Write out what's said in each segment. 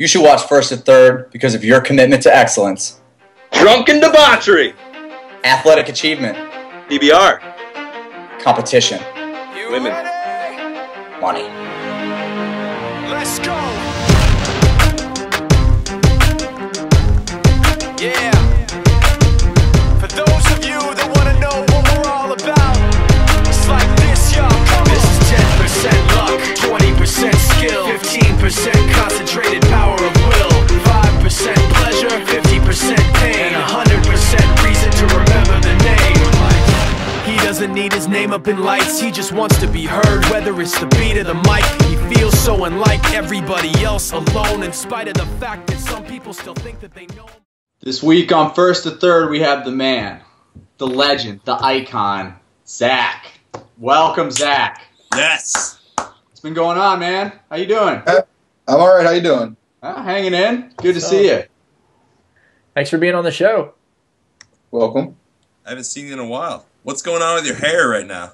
You should watch First to Third because of your commitment to excellence. Drunken debauchery. Athletic achievement. PBR. Competition. Women. Money. Let's go. Yeah. For those of you that want to know what we're all about, it's like this, y'all. This is 10% luck, 20% skill, 15% concentrated power of will, 5% pleasure, 50% pain, and 100% reason to remember the name. He doesn't need his name up in lights, he just wants to be heard, whether it's the beat or the mic. He feels so unlike everybody else, alone, in spite of the fact that some people still think that they know him. This week on First to Third, we have the man, the legend, the icon, Zach. Welcome, Zach. Yes. What's been going on, man? How you doing? I'm all right. How you doing? Hanging in. Good to see you. Thanks for being on the show. Welcome. I haven't seen you in a while. What's going on with your hair right now?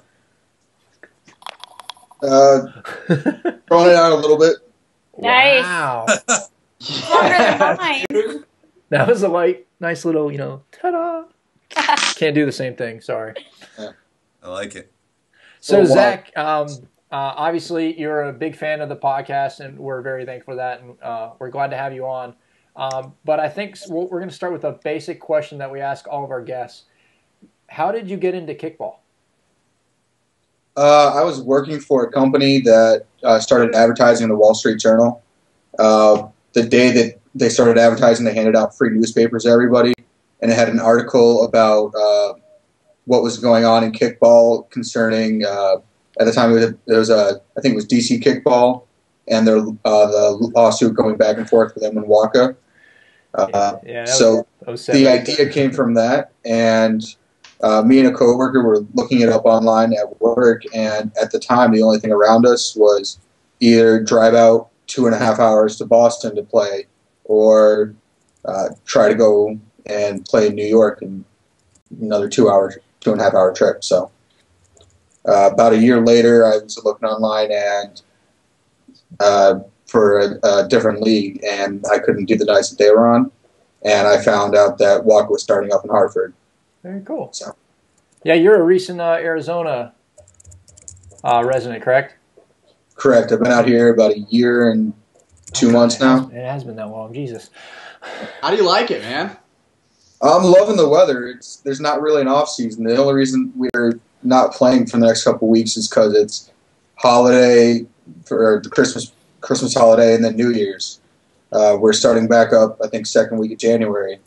Throwing it out a little bit. Nice. Wow. Longer than mine. That was a nice little, ta-da. Can't do the same thing. Sorry. I like it. So, Oh, wow. Zach, obviously you're a big fan of the podcast, and we're very thankful for that, and we're glad to have you on. But I think we're going to start with a basic question that we ask all of our guests. How did you get into kickball? I was working for a company that started advertising in the Wall Street Journal. The day that they started advertising, they handed out free newspapers to everybody, and it had an article about what was going on in kickball concerning, at the time it was I think it was DC Kickball, and the lawsuit going back and forth with them and Waka. So the idea came from that, and me and a coworker were looking it up online at work, and at the time the only thing around us was either drive out 2.5 hours to Boston to play, or try to go and play in New York in another 2.5 hour trip. So about a year later, I was looking online and for a different league, and I couldn't do the nights that they were on, and I found out that Walker was starting up in Hartford. Very cool. So, yeah, you're a recent Arizona resident, correct? correct. I've been out here about a year and 2 months now. It has been that long. Jesus. How do you like it, man? I'm loving the weather. There's not really an off season. The only reason we're not playing for the next couple of weeks is because it's holiday for the Christmas holiday and then New Year's. We're starting back up, I think, second week of January.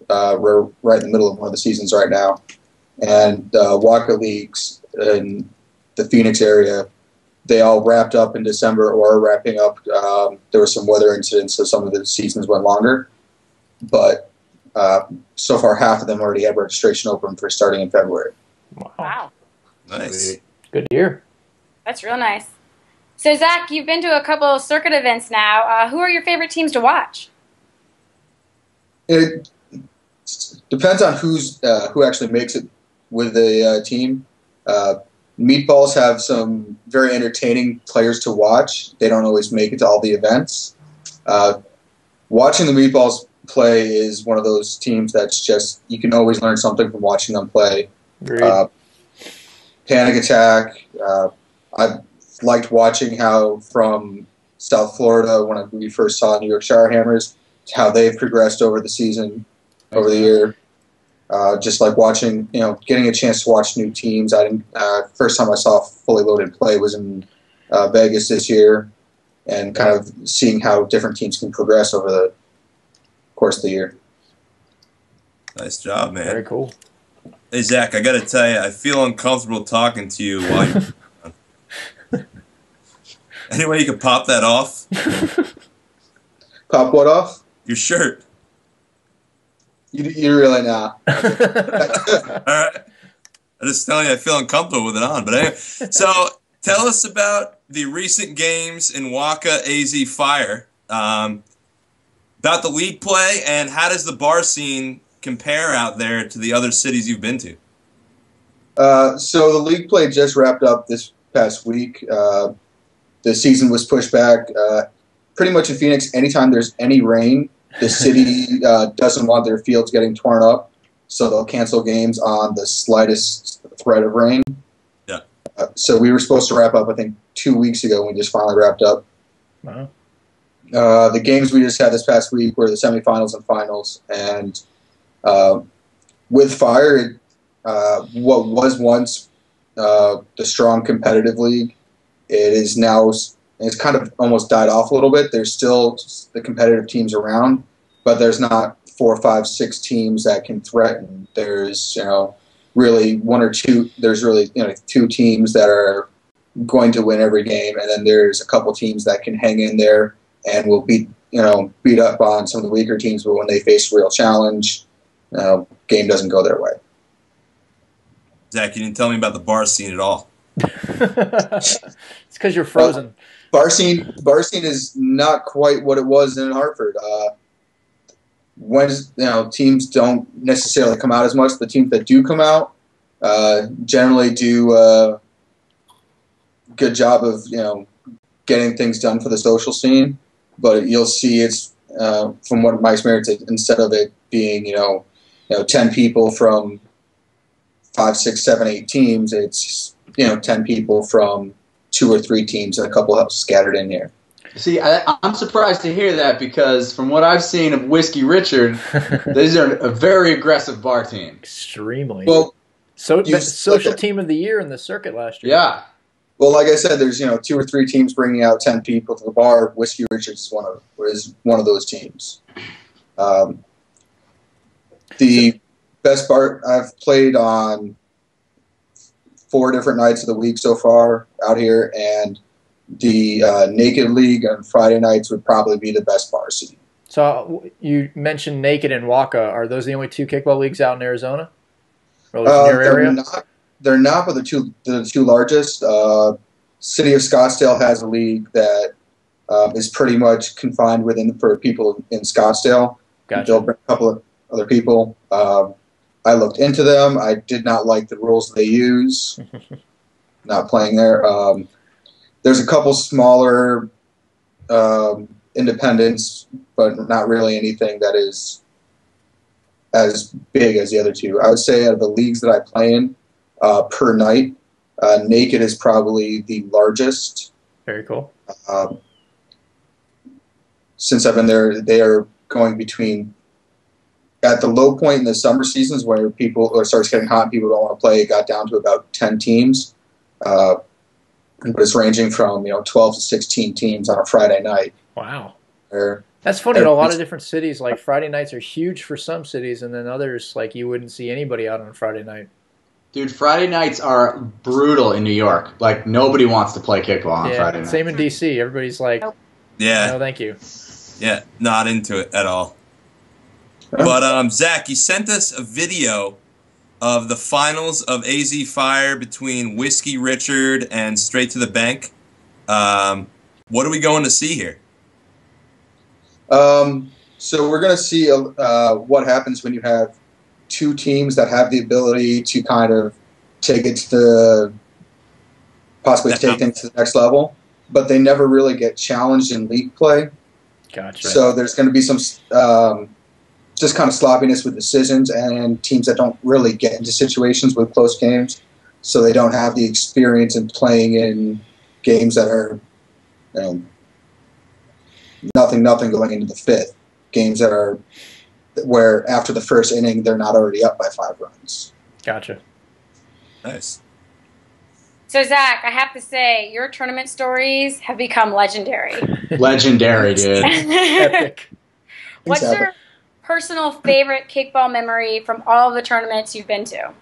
We're right in the middle of one of the seasons right now, and Waka leagues in the Phoenix area, they all wrapped up in December or are wrapping up. There were some weather incidents, so some of the seasons went longer, but so far half of them already have registration open for starting in February. Wow. Nice. Good to hear. That's real nice. So, Zach, you've been to a couple of circuit events now. Who are your favorite teams to watch? It depends on who actually makes it with the team. Meatballs have some very entertaining players to watch. They don't always make it to all the events. Watching the Meatballs play is one of those teams that's just, you can always learn something from watching them play. Panic Attack. I've liked watching how from South Florida, when we first saw New York Shirehammers, how they've progressed over the season, over the year. Just like watching, getting a chance to watch new teams. First time I saw Fully Loaded play was in Vegas this year, and kind of seeing how different teams can progress over the course of the year. Nice job, man. Very cool. Hey, Zach, I got to tell you, I feel uncomfortable talking to you while you're Any way you could pop that off? Pop what off? Your shirt. You really not. All right. I'm just telling you, I feel uncomfortable with it on. But anyway, so tell us about the recent games in Waka AZ Fire, about the league play, and how does the bar scene compare out there to the other cities you've been to? So the league play just wrapped up this past week. The season was pushed back pretty much in Phoenix, anytime there's any rain, the city doesn't want their fields getting torn up, so they'll cancel games on the slightest threat of rain. Yeah. So we were supposed to wrap up, I think, 2 weeks ago. We just finally wrapped up. Wow. The games we just had this past week were the semifinals and finals, and with Fire, what was once the strong competitive league, it is now, it's kind of almost died off a little bit. There's still the competitive teams around, but there's not 4, 5, 6 teams that can threaten. There's really one or two. There's really 2 teams that are going to win every game, and then there's a couple teams that can hang in there and will beat up on some of the weaker teams. But when they face a real challenge, game doesn't go their way. Zach, you didn't tell me about the bar scene at all. It's because you're frozen. Bar scene is not quite what it was in Hartford. When teams don't necessarily come out as much, the teams that do come out generally do a good job of getting things done for the social scene. But you'll see it's from what my experience, instead of it being 10 people from 5, 6, 7, 8 teams, it's 10 people from 2 or 3 teams and a couple else scattered in here. See, I'm surprised to hear that because from what I've seen of Whiskey Richard, these are a very aggressive bar team. Extremely. Well, social team of the year in the circuit last year. Yeah. Well, like I said, there's 2 or 3 teams bringing out 10 people to the bar. Whiskey Richards is one of those teams. The best bar I've played on 4 different nights of the week so far out here, and the Naked League on Friday nights would probably be the best bar scene. So you mentioned Naked and Waka. Are those the only 2 kickball leagues out in Arizona? Or They're area? They're not, but the two largest. City of Scottsdale has a league that is pretty much confined for people in Scottsdale. Gotcha. They'll bring a couple of other people. I looked into them. I did not like the rules they use. Not playing there. There's a couple smaller independents, but not really anything that is as big as the other 2. I would say out of the leagues that I play in per night, Naked is probably the largest. Very cool. Since I've been there, they are going between, at the low point in the summer seasons where it starts getting hot and people don't want to play, it got down to about 10 teams. But it's ranging from 12 to 16 teams on a Friday night. Wow. That's funny. In a lot of different cities, like Friday nights are huge for some cities, and then others, like you wouldn't see anybody out on Friday night. Dude, Friday nights are brutal in New York. Like, nobody wants to play kickball on Friday night. Same in D.C. Everybody's like, yeah, no, thank you. Yeah, not into it at all. But, Zach, you sent us a video of the finals of AZ Fire between Whiskey Richard and Straight to the Bank. What are we going to see here? So we're going to see what happens when you have 2 teams that have the ability to kind of take it to possibly take things to the next level, but they never really get challenged in league play. Gotcha. So there's going to be some just kind of sloppiness with decisions and teams that don't really get into situations with close games, so they don't have the experience in playing in games that are nothing going into the 5th. Games that are where after the first inning they're not already up by 5 runs. Gotcha. Nice. So, Zach, I have to say, your tournament stories have become legendary. Legendary, dude. Epic. What's your personal favorite kickball memory from all of the tournaments you've been to?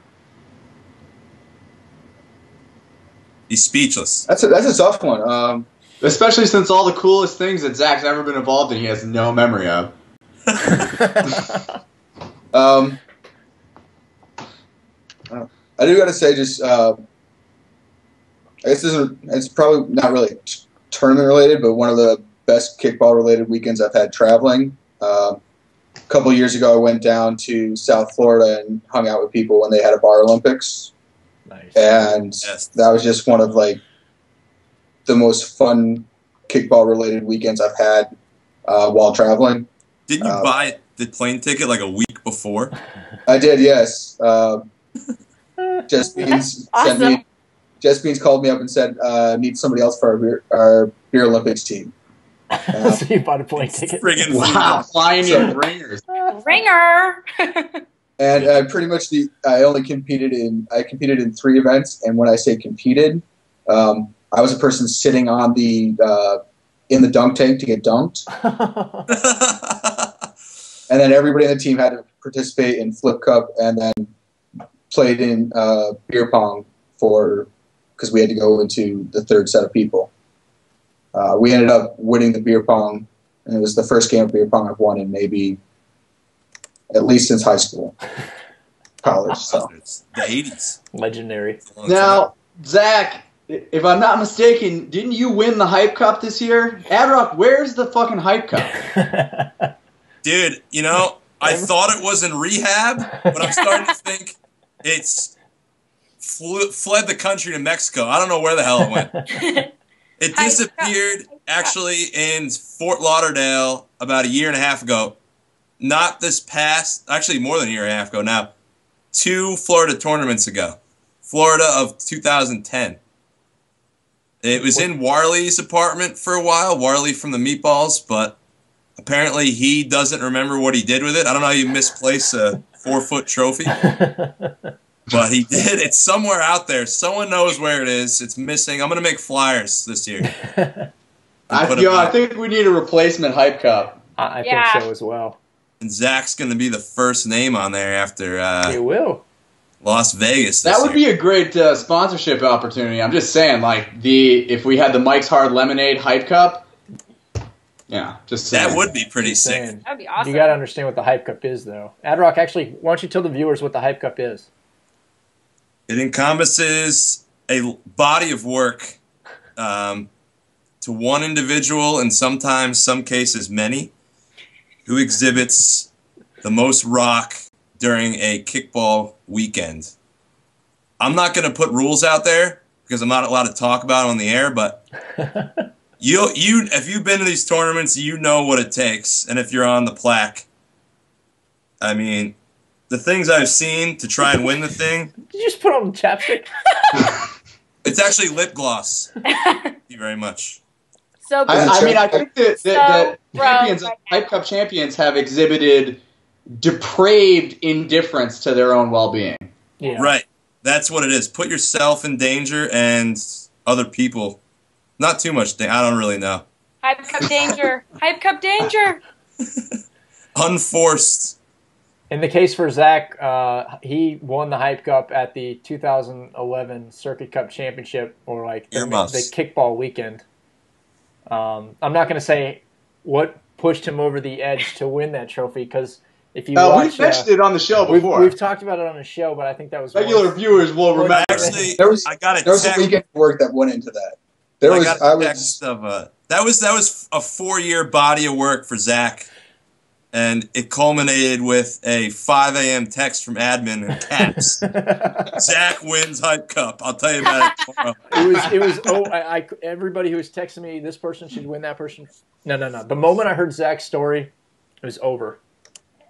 He's speechless. That's a tough one. Especially since all the coolest things that Zach's ever been involved in, he has no memory of. I do got to say, just I guess it's probably not really tournament related, but one of the best kickball related weekends I've had traveling. A couple of years ago, I went down to South Florida and hung out with people when they had a Bar Olympics. Nice. And that was just one of the most fun kickball-related weekends I've had while traveling. Didn't you buy the plane ticket like a week before? I did, yes. Just Beans Awesome. sent me. Just Beans called me up and said, "Need somebody else for our beer Olympics team." So you bought a plane ticket. Friggin' Wow, flying in ringers. Ringer. And pretty much I competed in 3 events, and when I say competed, I was a person sitting on in the dunk tank to get dunked, and then everybody in the team had to participate in flip cup, and then played in beer pong because we had to go into the third set of people. We ended up winning the beer pong, and it was the first game of beer pong I've won in maybe at least since high school, college. So It's the 80s. Legendary. Now, Zach, if I'm not mistaken, didn't you win the Hype Cup this year? Adrock, where's the fucking Hype Cup? Dude, I thought it was in rehab, but I'm starting to think it's fled the country to Mexico. I don't know where the hell it went. It disappeared actually in Fort Lauderdale about a year and a half ago. Not this past, actually more than a year and a half ago now. 2 Florida tournaments ago. Florida of 2010. It was in Warley's apartment for a while, Warley from the Meatballs, but apparently he doesn't remember what he did with it. I don't know how you misplace a 4-foot trophy. But he did. It's somewhere out there. Someone knows where it is. It's missing. I'm going to make flyers this year. I think we need a replacement Hype Cup. I think so as well. And Zach's going to be the first name on there after It will. Las Vegas. That would be a great sponsorship opportunity. I'm just saying, if we had the Mike's Hard Lemonade Hype Cup, just saying. That would be pretty sick. That would be awesome. You got to understand what the Hype Cup is, though. Adrock, actually, why don't you tell the viewers what the Hype Cup is? It encompasses a body of work to one individual, and sometimes, some cases, many, who exhibits the most rock during a kickball weekend. I'm not going to put rules out there because I'm not allowed to talk about it on the air, but if you've been to these tournaments, you know what it takes. And if you're on the plaque, I mean, the things I've seen to try and win the thing. Did you just put on chapstick? It's actually lip gloss. Thank you very much. So I think that champions, right Hype Cup champions have exhibited depraved indifference to their own well-being. Yeah. Right. That's what it is. Put yourself in danger and other people. Not too much. I don't really know. Hype Cup danger. Hype Cup danger. Unforced. In the case for Zach, he won the Hype Cup at the 2011 Circuit Cup Championship, or the kickball weekend. I'm not going to say what pushed him over the edge to win that trophy, because if you watch, we've mentioned it on the show before. We've talked about it on the show, but I think that was regular viewers will remember. Actually, I got there was a weekend of work that went into that. That was a 4-year body of work for Zach. And it culminated with a 5 a.m. text from admin in caps. Zach wins Hype Cup. I'll tell you about it tomorrow. It was. Everybody who was texting me, this person should win, that person. No. The moment I heard Zach's story, it was over.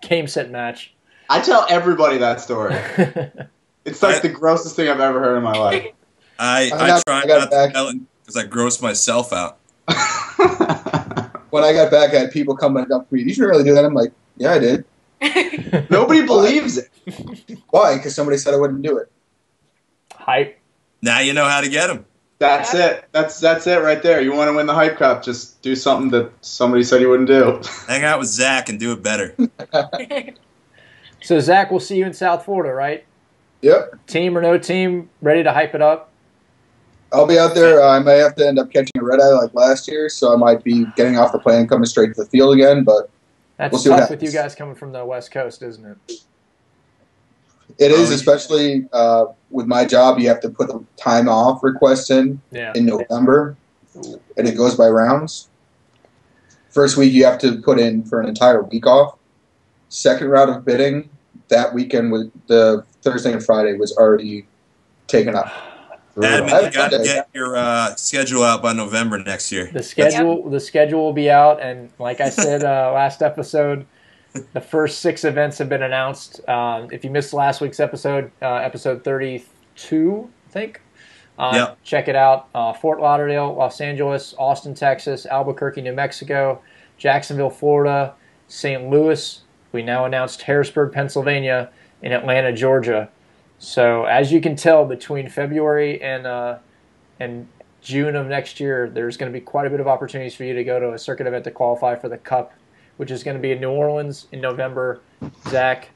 Game, set, match. I tell everybody that story. It's the grossest thing I've ever heard in my life. I try not to tell it because I gross myself out. When I got back, I had people coming up to me. You shouldn't really do that. I'm like, yeah, I did. Nobody believes it. Why? Because somebody said I wouldn't do it. Hype. Now you know how to get them. That's it. That's it right there. You want to win the Hype Cup, just do something that somebody said you wouldn't do. Hang out with Zach and do it better. So, Zach, we'll see you in South Florida, right? Yep. Team or no team, ready to hype it up? I'll be out there. I might have to end up catching a red eye like last year, so I might be getting off the plane and coming straight to the field again, but that's we'll see what tough happens. With you guys coming from the West Coast, isn't it? It is, especially with my job. You have to put a time off request in November, and it goes by rounds. First week, you have to put in for an entire week off. Second round of bidding, that weekend, with the Thursday and Friday, was already taken up. Admin, you got to get your schedule out by November next year. The schedule will be out, and like I said last episode, the first 6 events have been announced. If you missed last week's episode, episode 32, I think, check it out. Fort Lauderdale, Los Angeles, Austin, Texas, Albuquerque, New Mexico, Jacksonville, Florida, St. Louis. We now announced Harrisburg, Pennsylvania, and Atlanta, Georgia. So as you can tell, between February and June of next year, there's going to be quite a bit of opportunities for you to go to a circuit event to qualify for the Cup, which is going to be in New Orleans in November. Zach,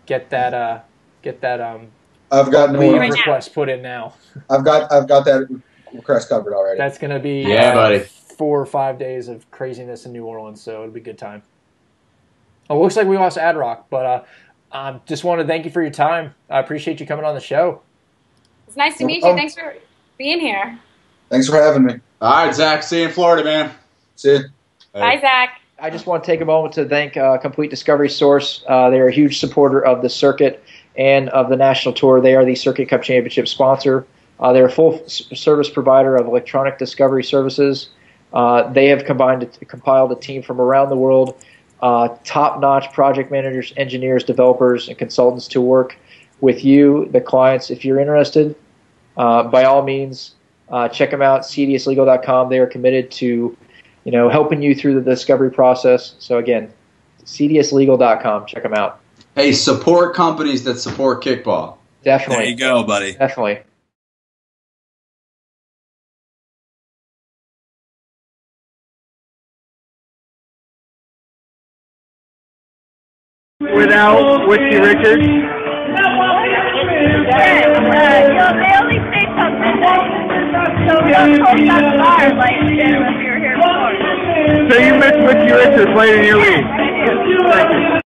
get that I've got request put in now. I've got that request covered already. That's going to be buddy. 4 or 5 days of craziness in New Orleans, so it'll be a good time. Oh, looks like we lost Ad-Rock, but just want to thank you for your time. I appreciate you coming on the show. It's nice to meet you. Thanks for being here. Thanks for having me. All right, Zach. See you in Florida, man. See you. Bye, Zach. I just want to take a moment to thank Complete Discovery Source. They're a huge supporter of the circuit and of the national tour. They are the Circuit Cup Championship sponsor. They're a full-service provider of electronic discovery services. They have compiled a team from around the world, top-notch project managers, engineers, developers, and consultants to work with you, the clients. If you're interested, by all means, check them out, cdslegal.com. They are committed to helping you through the discovery process. So, again, cdslegal.com. Check them out. Hey, support companies that support kickball. Definitely. There you go, buddy. Definitely. Without Whiskey Richards? They only say something so we don't post on the bar like we did when we were here before. So you missed Whiskey Richards playing in your league?